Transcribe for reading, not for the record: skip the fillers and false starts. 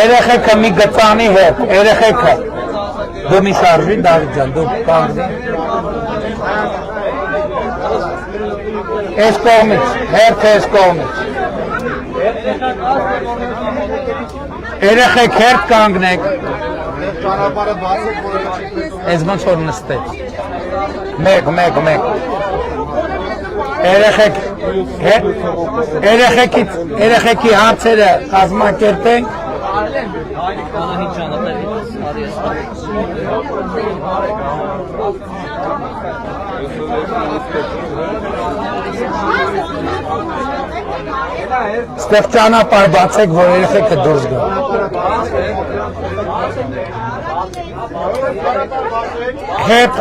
Երեխեքը մի գծանի հետ, երեխեքը դու մի շարժի Դավիթ ջան, դու կանգնի Այս կողմից, հերթը այս կողմից Երեխեք հերթ կանգնեք Այս ոնց որ նստեց Մեկ Երեխեքի հարցերը կազմակերպենք Ստեղ ճանապարհ բացեք, որ երեխեքը դուրս գան Հետ